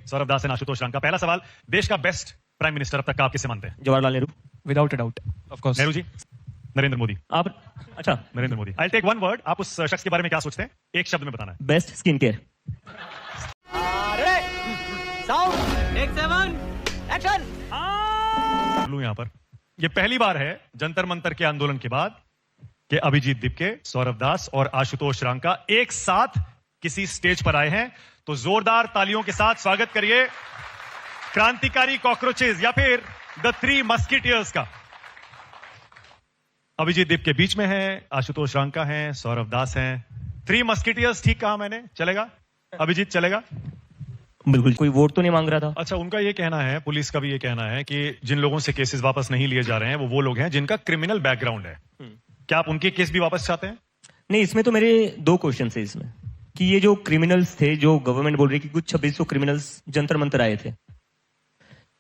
Saurabh Das and Ashutosh Ranka. पहला सवाल, देश का बेस्ट प्राइम मिनिस्टर अब तक का आप किसे मानते हैं? Jawaharlal Nehru, without a doubt, of course. Nehru ji? Narendra Modi? आप अच्छा Narendra Modi. I take one word, आप उस शख्स के बारे में क्या सोचते हैं? एक शब्द में बताना है। Best skin care. यहां पर ये पहली बार है जंतर मंतर के आंदोलन के बाद कि अभिजीत दिपके, सौरभ दास और आशुतोष रांका एक साथ किसी स्टेज पर आए हैं। तो जोरदार तालियों के साथ स्वागत करिए क्रांतिकारी कॉकरोचेस या फिर द थ्री मस्किटियर्स का। अभिजीत दिप के बीच में है, आशुतोष रांका हैं, सौरभ दास हैं। थ्री मस्किटियर्स ठीक कहा मैंने? चलेगा अभिजीत, चलेगा? बिल्कुल। कोई वोट तो नहीं मांग रहा था। अच्छा, उनका ये कहना है, पुलिस का भी ये कहना है कि जिन लोगों से केसेस वापस नहीं लिए जा रहे हैं वो लोग हैं जिनका क्रिमिनल बैकग्राउंड है। क्या आप उनके केस भी वापस चाहते हैं? नहीं, इसमें तो मेरे दो क्वेश्चन है इसमें कि ये जो क्रिमिनल्स थे, जो गवर्नमेंट बोल रही कि कुछ 2600 क्रिमिनल्स जंतर मंतर आए थे,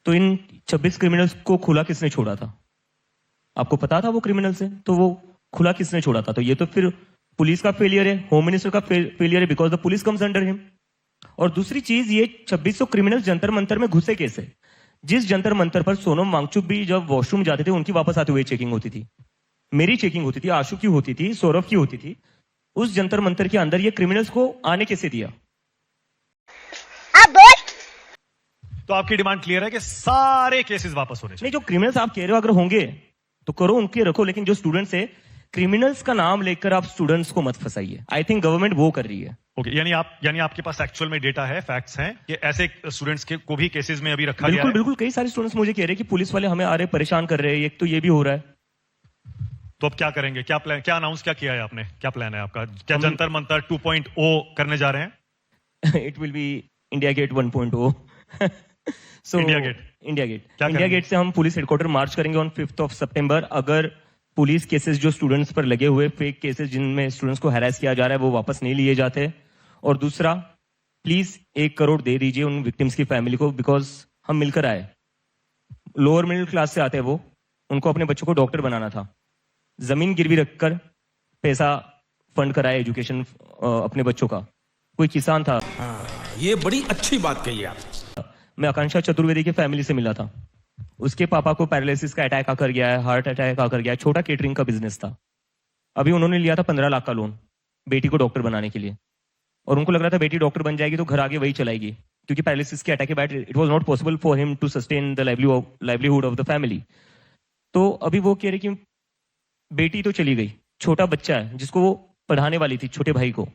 तो इन 26 क्रिमिनल्स को खुला किसने छोड़ा था? आपको पता था वो क्रिमिनल्स है, तो वो खुला किसने छोड़ा था? तो ये तो फिर पुलिस का फेलियर है, होम मिनिस्टर का फेलियर है, because the police comes under him. और दूसरी चीज, ये 2600 क्रिमिनल्स जंतर मंतर में घुसे कैसे? जिस जंतर मंतर पर सोनम वांगचुक भी जब वॉशरूम जाते थे, उनकी वापस आते हुए चेकिंग होती थी, मेरी चेकिंग होती थी, आशु की होती थी, सौरभ की होती थी। उस जंतर मंतर के अंदर ये क्रिमिनल्स को आने कैसे दिया? तो आपकी डिमांड क्लियर है कि सारे केसेस वापस होने चाहिए? नहीं, जो क्रिमिनल्स आप कह रहे हो अगर होंगे तो करो, उनके रखो, लेकिन जो स्टूडेंट्स है, क्रिमिनल्स का नाम लेकर आप स्टूडेंट्स को मत फंसाइए। आई थिंक गवर्नमेंट वो कर रही है। ओके, यानी आपके पास एक्चुअल में डेटा है, फैक्ट्स हैं कि ऐसे स्टूडेंट्स को भी केसेस में अभी रखा गया है? बिल्कुल। कई सारे स्टूडेंट्स मुझे कह रहे हैं कि पुलिस वाले हमें आ रहे परेशान कर रहे हैं, एक तो ये भी हो रहा है। तो अब क्या करेंगे? क्या प्लान, क्या अनाउंस क्या किया है आपने? क्या प्लान है आपका? क्या जंतर मंतर 2.0 करने जा रहे हैं? It will be India Gate 1.0। So India Gate से हम पुलिस हेडक्वार्टर मार्च करेंगे ऑन 5 सितंबर। अगर पुलिस केसेस जो स्टूडेंट्स पर लगे हुए, फेक केसेस जिनमें स्टूडेंट्स को हैरेस किया जा रहा है, वो वापस नहीं लिए जाते। और दूसरा, प्लीज 1 करोड़ दे दीजिए उन विक्टिम्स की फैमिली को, बिकॉज हम मिलकर आए, लोअर मिडिल क्लास से आते हैं वो, उनको अपने बच्चों को डॉक्टर बनाना था, जमीन गिरवी रखकर पैसा फंड कराया एजुकेशन अपने बच्चों का। कोई किसान था। ये बड़ी अच्छी बात कही आप। मैं आकांक्षा चतुर्वेदी की फैमिली से मिला था, उसके पापा को पैरालिसिस का अटैक आकर गया है, हार्ट अटैक आकर गया है, छोटा केटरिंग का बिजनेस था। अभी उन्होंने लिया था 15 लाख का लोन बेटी को डॉक्टर बनाने के लिए, और उनको लग रहा था बेटी डॉक्टर बन जाएगी तो घर आगे वही चलाएगी, क्योंकि पैरालिसिस के अटैक के बाद it was not possible for him to sustain the livelihood of the family. तो अभी वो कह रहे कि बेटी तो चली गई, छोटा बच्चा है जिसको वो पढ़ाने वाली थी, छोटे भाई को,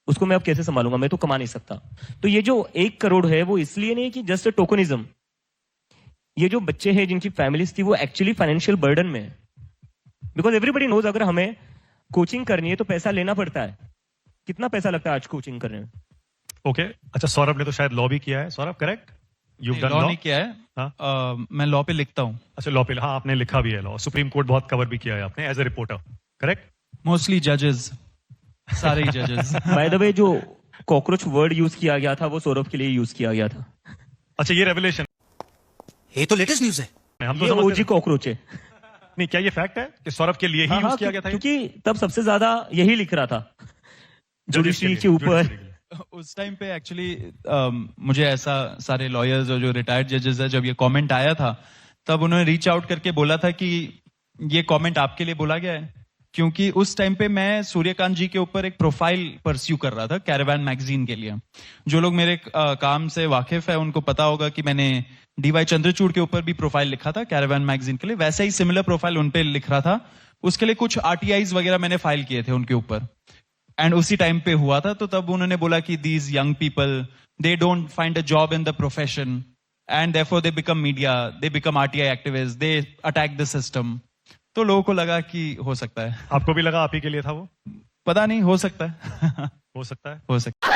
उसको मैं अब कैसे संभालूंगा? मैं तो कमा नहीं सकता। तो ये जो 1 करोड़ है वो इसलिए नहीं कि जस्ट टोकनिज्म। ये जो बच्चे हैं जिनकी फैमिलीज थी, वो एक्चुअली फाइनेंशियल बर्डन में है, बिकॉज एवरीबडी नोज अगर हमें कोचिंग करनी है तो पैसा लेना पड़ता है। कितना पैसा लगता है आज कोचिंग करने में? ओके, अच्छा, सौरभ ने तो शायद लॉ भी किया है। सौरभ, करेक्ट? लॉ नहीं किया है। हाँ? मैं लॉ पे लिखता हूँ। अच्छा, लॉ पे, हाँ, आपने लिखा भी है लॉ, सुप्रीम कोर्ट बहुत कवर भी किया है आपने as a reporter, correct? Mostly जजेस, सारे ही जजेस। बाय द वे, जो कॉकरोच वर्ड यूज किया गया था वो सौरभ के लिए यूज किया गया था। अच्छा, ये रेवलेशन, ये तो लेटेस्ट न्यूज है। हम ये तो ओजी कॉकरोच है। नहीं, क्या ये फैक्ट है कि सौरभ के लिए ही यूज किया गया था? क्योंकि तब सबसे ज्यादा यही लिख रहा था जुडिशरी के ऊपर। उस टाइम पे एक्चुअली मुझे ऐसा सारे लॉयर्स और जो रिटायर्ड जजेस है, जब ये कमेंट आया था तब उन्होंने रीच आउट करके बोला था कि ये कमेंट आपके लिए बोला गया है, क्योंकि उस टाइम पे मैं सूर्यकांत जी के ऊपर एक प्रोफाइल परस्यू कर रहा था कैरावान मैगजीन के लिए। जो लोग मेरे काम से वाकिफ है उनको पता होगा कि मैंने डीवाई चंद्रचूड़ के ऊपर भी प्रोफाइल लिखा था कैरावान मैगजीन के लिए, वैसे ही सिमिलर प्रोफाइल उनपे लिख रहा था। उसके लिए कुछ आरटीआईज वगैरह मैंने फाइल किए थे उनके ऊपर, एंड उसी टाइम पे हुआ था। तो तब उन्होंने बोला कि these young people, they don't find a job in the profession and therefore they become media, they become RTI activist, they attack the system. तो लोगों को लगा कि हो सकता है। आपको भी लगा आप ही के लिए था वो? पता नहीं, हो सकता है। हो सकता है, हो सकता है।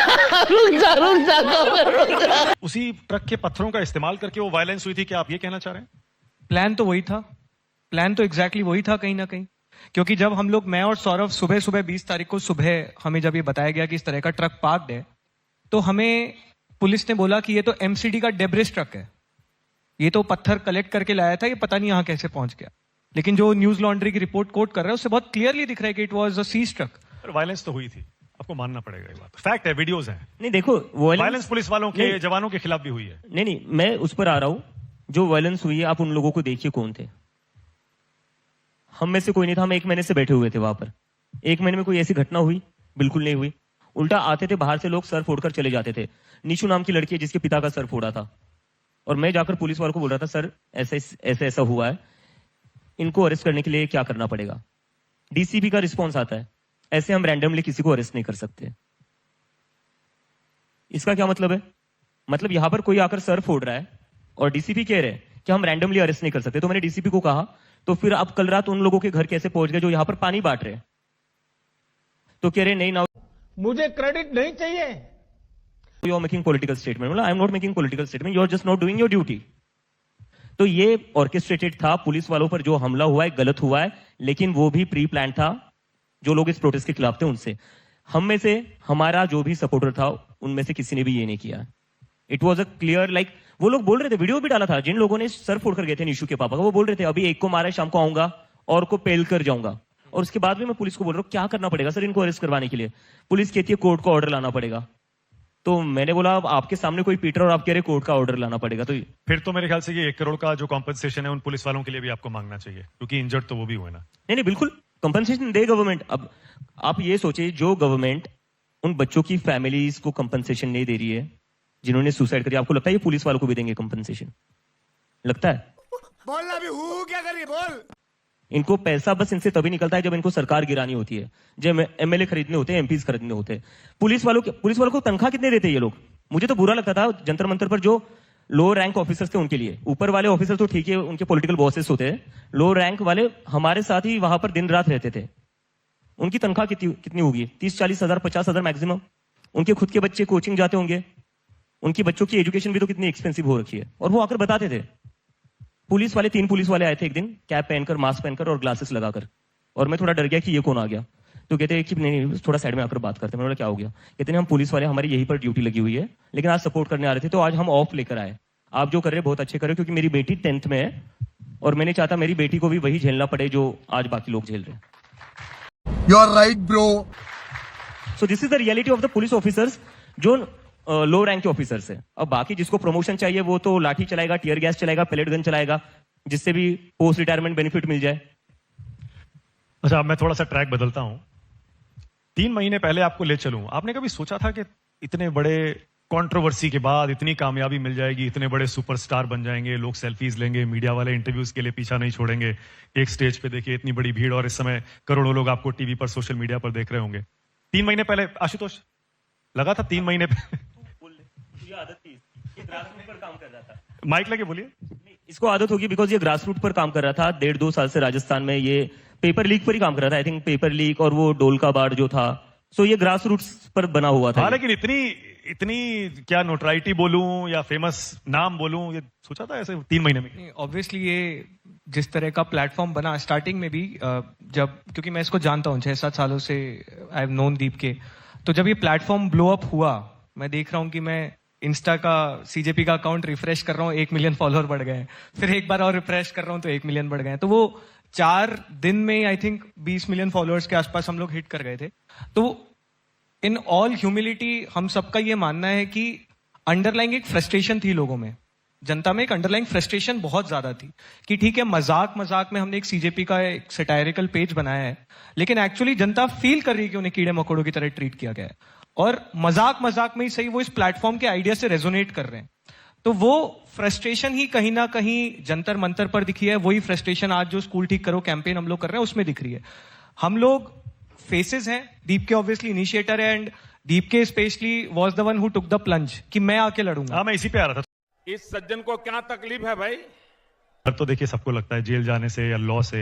उसी ट्रक के पत्थरों का इस्तेमाल करके वो वायलेंस हुई थी, क्या आप ये कहना चाह रहे हैं? प्लान तो वही था, प्लान तो एग्जैक्टली वही था कहीं ना कहीं। क्योंकि जब हम लोग, मैं और सौरभ, सुबह 20 तारीख को सुबह हमें जब ये बताया गया कि इस तरह का ट्रक पार्क्ड है, तो हमें पुलिस ने बोला कि ये तो एमसीडी का डेब्रिस ट्रक है, ये तो पत्थर कलेक्ट करके लाया था, ये पता नहीं यहां कैसे पहुंच गया। लेकिन जो न्यूज लॉन्ड्री की रिपोर्ट कोट कर रहा है उससे बहुत क्लियरली दिख रहा है कि it was a seize truck. Violence तो हुई थी, आपको मानना पड़ेगा ये बात, फैक्ट है, वीडियोस हैं। नहीं देखो, वायलेंस पुलिस वालों के, नहीं। जवानों के खिलाफ भी हुई है। नहीं, मैं उस पर आ रहा हूं। जो वायलेंस हुई है, आप उन लोगों को देखिए कौन थे। हम में से कोई नहीं था, हम 1 महीने से बैठे हुए थे वहां पर। 1 महीने में कोई ऐसी घटना हुई? बिल्कुल नहीं हुई। उल्टा आते थे बाहर से लोग, सर फोड़कर चले जाते थे। निशु नाम की लड़की है जिसके पिता का सर फोड़ा था, और मैं जाकर पुलिस वालों को बोल रहा था, सर ऐसा हुआ है, इनको अरेस्ट करने के लिए क्या करना पड़ेगा? डीसीपी का रिस्पॉन्स आता है, ऐसे हम रैंडमली किसी को अरेस्ट नहीं कर सकते। इसका क्या मतलब है? मतलब यहां पर कोई आकर सर फोड़ रहा है और डीसीपी कह रहे हैं कि हम रैंडमली अरेस्ट नहीं कर सकते। तो मैंने डीसीपी को कहा, तो फिर आप कल रात उन लोगों के घर कैसे पहुंच गए जो यहां पर पानी बांट रहे हैं? तो कह रहे नहीं, नाउ मुझे क्रेडिट नहीं चाहिए। You are making political statement. I am not making political statement, you are just not doing your duty. तो ये ऑर्केस्ट्रेटेड था, पुलिस वालों पर जो हमला हुआ है गलत हुआ है, लेकिन वो भी प्री प्लान था। जो लोग इस प्रोटेस्ट के खिलाफ थे उनसे, हम में से हमारा जो भी सपोर्टर था उनमें से किसी ने भी ये नहीं किया। It was a clear, like वो लोग बोल रहे थे, वीडियो भी डाला था, जिन लोगों ने सर फोड़ कर गए थे निशु के पापा का, वो बोल रहे थे अभी एक को मारा है, शाम को आऊंगा और को पेल कर जाऊंगा। और उसके बाद भी मैं पुलिस को बोल रहा हूँ क्या करना पड़ेगा सर इनको अरेस्ट करवाने के लिए? पुलिस कहती है कोर्ट का ऑर्डर लाना पड़ेगा। तो मैंने बोला अब आपके सामने कोई पीटर और आप कह रहे कोर्ट का ऑर्डर लाना पड़ेगा, तो फिर तो मेरे ख्याल से ये 1 करोड़ का जो कॉम्पनसेशन है उन पुलिस वालों के लिए भी आपको मांगना चाहिए, क्योंकि इंजर्ड तो वो भी हुए ना। नहीं, बिल्कुल कंपनसेशन दे गवर्नमेंट। अब आप ये सोचिए, जो गवर्नमेंट उन बच्चों की फैमिलीज को कंपनसेशन नहीं दे रही है जिन्होंने सुसाइड करी, आपको लगता है ये पुलिस वालों को भी देंगे कंपनसेशन? लगता है? बोलना भी हूँ क्या करिए बोल। इनको पैसा बस इनसे तभी निकलता है जब इनको सरकार गिरानी होती है, जब एमएलए खरीदने होते हैं, एमपीज खरीदने होते हैं। पुलिस वालों को तनख्वाह कितने देते हैं ये लोग? मुझे तो बुरा लगता था जंतर मंतर पर जो लो रैंक ऑफिसर्स थे उनके लिए। ऊपर वाले ऑफिसर तो ठीक है, उनके पॉलिटिकल बॉसेस होते हैं, लो रैंक वाले हमारे साथ ही वहां पर दिन रात रहते थे। उनकी तनख्वाह कितनी होगी? 30-40 हजार, 50 हजार मैक्सिमम। उनके खुद के बच्चे कोचिंग जाते होंगे, उनकी बच्चों की एजुकेशन भी तो कितनी एक्सपेंसिव हो रखी है। और वो आकर बताते थे, पुलिस वाले 3 पुलिस वाले आए थे एक दिन, कैप पहनकर, मास्क पहनकर और ग्लासेस लगाकर, और मैं थोड़ा डर गया कि ये कौन आ गया। तो कहते हैं कि नहीं, थोड़ा साइड में आकर बात करते हैं। मैंने बोला क्या हो गया? कहते हैं हम पुलिस वाले, हमारी यहीं पर ड्यूटी लगी हुई है, लेकिन आज सपोर्ट करने आ रहे थे तो आज हम ऑफ लेकर आए। आप जो कर रहे हैं बहुत अच्छे कर रहे हो, क्योंकि मेरी बेटी 10th में है और मैंने चाहता मेरी बेटी को भी वही झेलना पड़े जो आज बाकी लोग झेल रहे हैं। You are right bro. So this is the reality of the police officers जो लो रैंक के ऑफिसर्स है। अब बाकी जिसको प्रमोशन चाहिए वो तो लाठी चलाएगा, टीयर गैस चलाएगा, पेलेट गन चलाएगा, जिससे भी पोस्ट रिटायरमेंट बेनिफिट मिल जाए। अच्छा, अब मैं थोड़ा सा ट्रैक बदलता हूं। 3 महीने पहले आपको ले चलूं, आपने कभी सोचा था कि इतने बड़े कंट्रोवर्सी के बाद इतनी कामयाबी मिल जाएगी, इतने बड़े सुपरस्टार बन जाएंगे, लोग सेल्फीज लेंगे, मीडिया वाले इंटरव्यूज के लिए पीछा नहीं छोड़ेंगे, एक स्टेज पे देखिए इतनी बड़ी भीड़, और इस समय करोड़ों लोग आपको टीवी पर, सोशल मीडिया पर देख रहे होंगे। 3 महीने पहले आशुतोष लगा था 3 महीने आदत थी, ये ग्रासरूट पर काम कर रहा था। माइक लगे बोलिए। इसको आदत होगी बिकॉज ये ग्रासरूट पर काम कर रहा था 1.5-2 साल से राजस्थान में। ये पेपर लीक पर ही काम कर रहा था, आई थिंक पेपर लीक और वो डोल का बाढ़ जो था, सो ये ग्रासरूट पर बना हुआ था। हाँ, लेकिन इतनी क्या नोटराइटी बोलूं या फेमस नाम बोलूं, ये सोचा था ऐसे 3 महीने में? ऑब्वियसली ये जिस तरह का प्लेटफॉर्म बना स्टार्टिंग में भी, जब, क्योंकि मैं इसको जानता हूँ 6-7 सालों से, आई हैव नोन दीप के, तो जब ये प्लेटफॉर्म ब्लो अप हुआ, मैं देख रहा हूँ कि मैं इंस्टा का सीजेपी का अकाउंट रिफ्रेश कर रहा हूँ, 1 मिलियन फॉलोअर बढ़ गए, फिर एक बार और रिफ्रेश कर रहा हूँ तो 1 मिलियन बढ़ गए। तो वो 4 दिन में आई थिंक 20 मिलियन फॉलोअर्स के आसपास हम लोग हिट कर गए थे। तो इन ऑल ह्यूमिलिटी हम सबका ये मानना है कि अंडरलाइंग एक फ्रस्ट्रेशन थी लोगों में, जनता में एक अंडरलाइंग फ्रस्ट्रेशन बहुत ज्यादा थी कि ठीक है, मजाक मजाक में हमने एक सीजेपी का एक सटायरिकल पेज बनाया है, लेकिन एक्चुअली जनता फील कर रही है कि उन्हें कीड़े मकोड़ों की तरह ट्रीट किया गया है, और मजाक मजाक में ही सही वो इस प्लेटफॉर्म के आइडिया से रेजोनेट कर रहे हैं। तो वो फ्रस्ट्रेशन ही कहीं ना कहीं जंतर मंतर पर दिखी है, वही फ्रस्ट्रेशन आज जो स्कूल ठीक करो कैंपेन हम लोग कर रहे हैं उसमें दिख रही है। हम लोग फेसेस हैं, दीप के ऑब्वियसली इनिशिएटर है, एंड दीप के specially was the one who took the plunge कि मैं आके लड़ूंगा। हाँ, मैं इसी पे आ रहा था। इस सज्जन को क्या तकलीफ है भाई? डर तो देखिए सबको लगता है, जेल जाने से या लॉ से।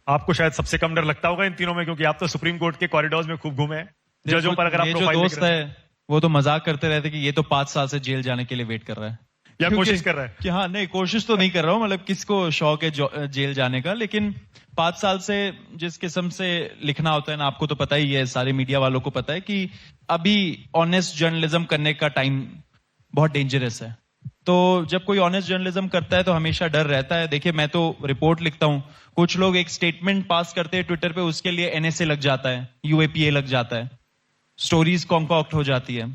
आपको शायद सबसे कम डर लगता होगा इन तीनों में, क्योंकि आप तो सुप्रीम कोर्ट के कॉरिडोर्स में खूब घूमे हैं। जजों पर अगर आप ये जो प्रोफाइल दोस्त है वो तो मजाक करते रहते कि ये तो 5 साल से जेल जाने के लिए वेट कर रहा है, या कोशिश कर रहा है कि हाँ, नहीं कोशिश तो नहीं कर रहा हूँ, मतलब किसको शौक है जेल जाने का, लेकिन 5 साल से जिस किस्म से लिखना होता है ना, आपको तो पता ही है, सारे मीडिया वालों को पता है कि अभी ऑनेस्ट जर्नलिज्म करने का टाइम बहुत डेंजरस है। तो जब कोई ऑनेस्ट जर्नलिज्म करता है तो हमेशा डर रहता है। देखिए, मैं तो रिपोर्ट लिखता हूँ, कुछ लोग एक स्टेटमेंट पास करते हैं ट्विटर पे, उसके लिए एनएसए लग जाता है, यूएपीए लग जाता है। स्टोरीज कॉन्कॉक्ट हो जाती है।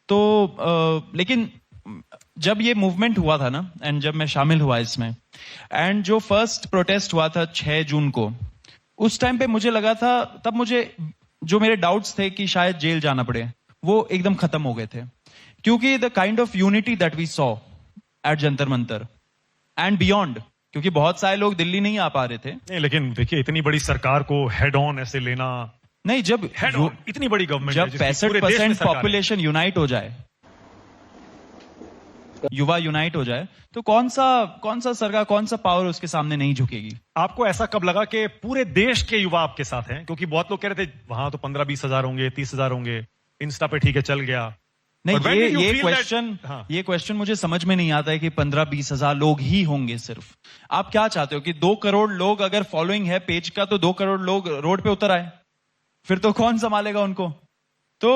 तो लेकिन जब ये मूवमेंट हुआ था ना, एंड जब मैं शामिल हुआ इसमें, एंड जो फर्स्ट प्रोटेस्ट हुआ था 6 जून को, उस टाइम पे मुझे लगा था, तब मुझे जो मेरे डाउट्स थे कि शायद जेल जाना पड़े, वो एकदम खत्म हो गए थे, क्योंकि the kind of unity that we saw at Jantar Mantar and beyond, क्योंकि बहुत सारे लोग दिल्ली नहीं आ पा रहे थे। नहीं, लेकिन देखिए इतनी बड़ी सरकार को हेड ऑन ऐसे लेना, नहीं, जब हेड ऑन इतनी बड़ी गवर्नमेंट जब 65% पॉपुलेशन यूनाइट हो जाए, युवा यूनाइट हो जाए, तो कौन सा सरकार, कौन सा पावर उसके सामने नहीं झुकेगी। आपको ऐसा कब लगा कि पूरे देश के युवा आपके साथ हैं? क्योंकि बहुत लोग कह रहे थे वहां तो 15-20 हजार होंगे, 30 हजार होंगे, इंस्टा पे ठीक है चल गया। नहीं, But when did you ये feel क्वेश्चन that- हाँ। ये क्वेश्चन मुझे समझ में नहीं आता है कि 15-20 हजार लोग ही होंगे सिर्फ। आप क्या चाहते हो कि 2 करोड़ लोग अगर फॉलोइंग है पेज का, तो 2 करोड़ लोग रोड पे उतर आए, फिर तो कौन संभालेगा उनको? तो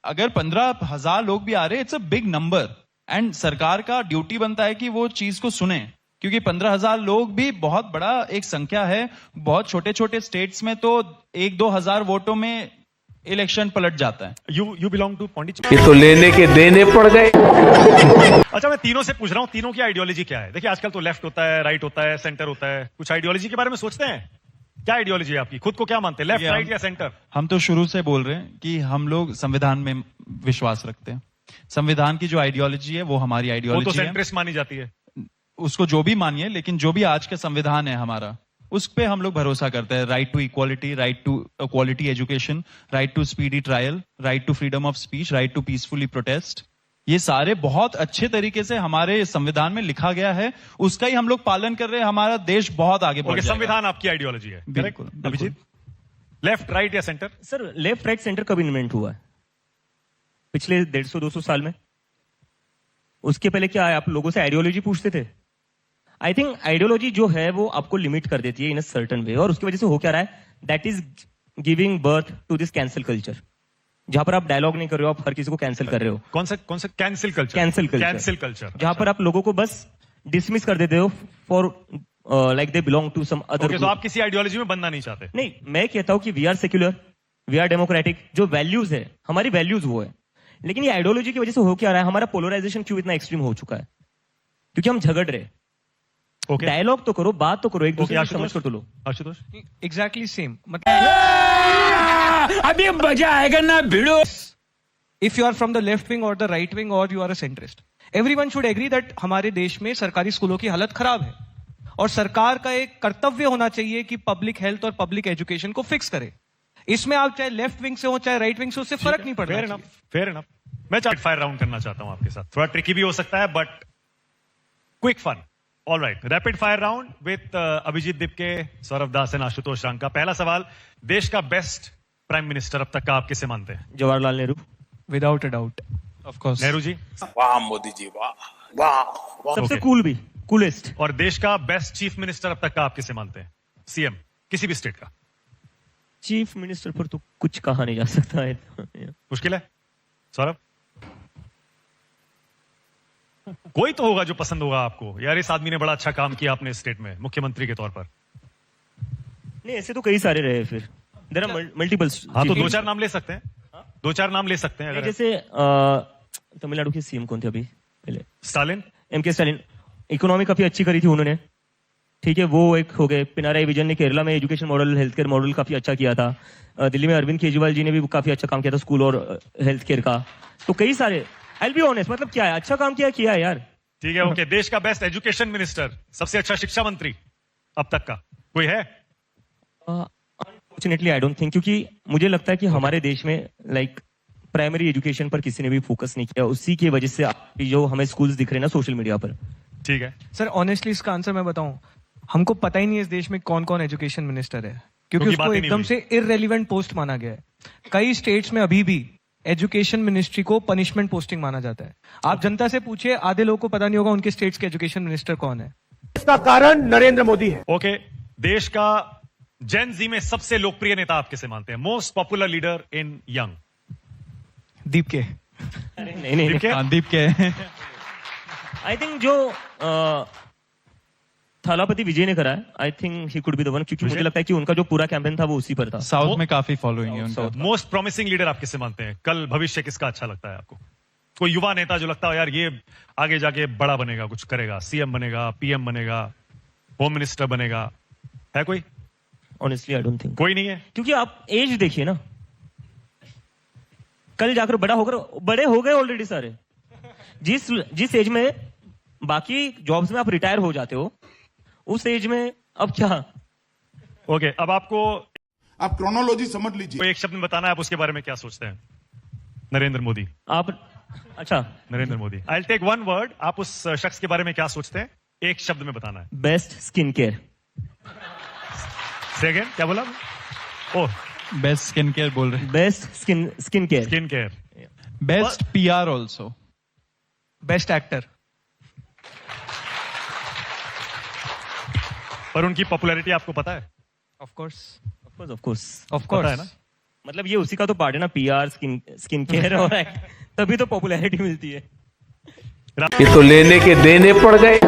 अगर 15,000 लोग भी आ रहे, it's a big number, and सरकार का ड्यूटी बनता है कि वो चीज को सुने, क्योंकि 15,000 लोग भी बहुत बड़ा एक संख्या है। बहुत छोटे छोटे स्टेट्स में तो 1-2 हजार वोटों में इलेक्शन पलट जाता है। You belong to Pondicherry. ये तो लेने के देने पड़ गए। अच्छा, मैं तीनों से पूछ रहा हूं, तीनों की आइडियोलॉजी क्या है? देखिए आजकल तो लेफ्ट होता है, राइट होता है, सेंटर होता है, कुछ आइडियोलॉजी के बारे में सोचते हैं? क्या आइडियोलॉजी है आपकी? खुद को क्या मानते हैं, लेफ्ट, राइट या सेंटर? हम तो शुरू से बोल रहे हैं कि हम लोग संविधान में विश्वास रखते हैं। संविधान की जो आइडियोलॉजी है वो हमारी वो तो आइडियोलॉजी है, सेंट्रिस्ट मानी जाती है। उसको जो भी मानिए, लेकिन जो भी आज का संविधान है हमारा, उस पे हम लोग भरोसा करते हैं। Right to equality, right to quality education, right to speedy trial, right to freedom of speech, right to peacefully protest, ये सारे बहुत अच्छे तरीके से हमारे संविधान में लिखा गया है, उसका ही हम लोग पालन कर रहे हैं। हमारा देश बहुत आगे बढ़ जाएगा। संविधान आपकी आइडियोलॉजी है? बिल्कुल, Correct? अभिजीत, लेफ्ट, राइट या centre? Sir, left right centre कब इन्वेंट हुआ है? पिछले 150-200 साल में। उसके पहले क्या है, आप लोगों से आइडियोलॉजी पूछते थे? आई थिंक आइडियोलॉजी जो है वो आपको लिमिट कर देती है इन अ सर्टन वे, और उसकी वजह से हो क्या रहा है, that is giving birth to this cancel culture, जहां पर आप डायलॉग नहीं कर रहे हो, आप हर किसी को कैंसिल कर रहे हो। कौन सा cancel culture? Cancel culture, cancel culture, जहां पर आप लोगों को बस डिसमिस कर देते हो for like they belong to some other. तो आप किसी आइडियोलॉजी में बनना नहीं चाहते? नहीं, मैं कहता हूं कि we are secular, we are democratic, जो वैल्यूज है हमारी वैल्यूज वो है। लेकिन ये आइडियोलॉजी की वजह से हो क्या रहा है, हमारा पोलराइजेशन क्यों इतना एक्सट्रीम हो चुका है? क्योंकि हम झगड़ रहे। ओके, डायलॉग तो करो, बात तो करो, एक दूसरे को आशुतोष? समझ कर तो लो। Ashutosh, exactly same. मतलब अभी मजा आएगा ना भिड़ो। If you are from the left wing और द राइट विंग और you are a centrist, everyone should agree that हमारे देश में सरकारी स्कूलों की हालत खराब है, और सरकार का एक कर्तव्य होना चाहिए कि पब्लिक हेल्थ और पब्लिक एजुकेशन को फिक्स करे। इसमें आप चाहे लेफ्ट विंग से हो चाहे राइट विंग से, उससे फर्क नहीं पड़ता। Fair enough, fair enough. मैं रैपिड फायर राउंड करना चाहता हूं आपके साथ, थोड़ा ट्रिकी भी हो सकता है but quick fun. All right, rapid fire round with Abhijit Dipke, Saurabh Das and Ashutosh Ranka. पहला सवाल, देश का बेस्ट प्राइम मिनिस्टर अब तक का आप किसे मानते हैं? Jawaharlal Nehru, without a doubt. Of course Nehru ji. वाह मोदी जी, वाह वाह वाह। सबसे Okay. कूल भी, कूलेस्ट। और देश का बेस्ट चीफ मिनिस्टर अब तक का आप किसे मानते हैं? सीएम किसी भी स्टेट का। चीफ मिनिस्टर पर तो कुछ कहा नहीं जा सकता है। मुश्किल है। सौरभ, कोई तो होगा जो पसंद होगा आपको, यार इस आदमी ने बड़ा अच्छा काम किया अपने स्टेट में मुख्यमंत्री के तौर पर। नहीं, ऐसे तो कई सारे रहे। फिर देयर आर मल्टीपल। हाँ, तो 2-4 नाम ले सकते हैं, 2-4 नाम ले सकते हैं अगर। जैसे तमिलनाडु के सीएम कौन थे अभी पहले? स्टालिन। एमके स्टालिन, इकोनॉमी काफी अच्छी करी थी उन्होंने, ठीक है, वो एक हो गए। पिनाराई विजयन ने केरला में education model, health care model काफी अच्छा किया था। दिल्ली में अरविंद केजरीवाल जी ने भी काफी अच्छा काम किया था स्कूल और हेल्थ केयर का। तो कई सारे, आई विल बी ऑनेस्ट, मतलब क्या है, अच्छा काम किया है यार। ठीक है, ओके। देश का बेस्ट एजुकेशन मिनिस्टर, सबसे अच्छा शिक्षा मंत्री अब तक का कोई है? अनफॉर्चुनेटली आई डोंट थिंक, क्योंकि मुझे लगता है कि हमारे देश में लाइक प्राइमरी एजुकेशन पर किसी ने भी फोकस नहीं किया। उसी की वजह से जो हमें स्कूल्स दिख रहे हैं ना सोशल मीडिया पर। ठीक है सर, ऑनेस्टली इसका आंसर मैं बताऊं, हमको पता ही नहीं है इस देश में कौन कौन एजुकेशन मिनिस्टर है, क्योंकि उसको बातें नहीं एकदम हुई। से इररेलेवेंट पोस्ट माना गया है। कई स्टेट्स में अभी भी एजुकेशन मिनिस्ट्री को पनिशमेंट पोस्टिंग माना जाता है। आप जनता से पूछिए, आधे लोगों को पता नहीं होगा उनके स्टेट्स के एजुकेशन मिनिस्टर कौन है। इसका कारण नरेंद्र मोदी है। ओके, देश का जेन जी में सबसे लोकप्रिय नेता आप किसे मानते हैं? Most popular leader in young. दीप के। नहीं, ठीक है? दीप के आई थिंक जो थालापति विजय ने करा है। I think he could be the one, क्योंकि मुझे लगता है कि उनका जो पूरा कैंपेन था वो उसी पर था। साउथ में काफी फॉलोइंग है उनका। मोस्ट प्रॉमिसिंग लीडर आप किससे मानते हैं? कल भविष्य किसका अच्छा लगता है आपको? कोई युवा नेता जो लगता है यार ये आगे जाके बड़ा बनेगा, कुछ करेगा, सीएम बनेगा, पीएम बनेगा, होम मिनिस्टर बनेगा, है कोई? Honestly I don't think. कोई नहीं है? क्योंकि आप एज देखिए ना, कल जाकर बड़े हो गए ऑलरेडी सारे। जिस एज में बाकी जॉब्स में आप रिटायर हो जाते हो, उस एज में अब क्या? ओके, अब आपको आप क्रोनोलॉजी समझ लीजिए। कोई एक शब्द में बताना है आप उसके बारे में क्या सोचते हैं? नरेंद्र मोदी। आप अच्छा, Narendra Modi. I will take one word, आप उस शख्स के बारे में क्या सोचते हैं? एक शब्द में बताना है। Best skin care. से अगेन, क्या बोला? ओह, बेस्ट स्किन केयर बोल रहे हैं। Best skin care. Skin care. Best PR also. Best actor. पर उनकी पॉपुलैरिटी आपको पता है? ऑफ कोर्स पता है ना? मतलब ये उसी का तो पार्ट है ना, पीआर, स्किन केयर और तभी तो पॉपुलैरिटी मिलती है। ये तो लेने के देने पड़ गए।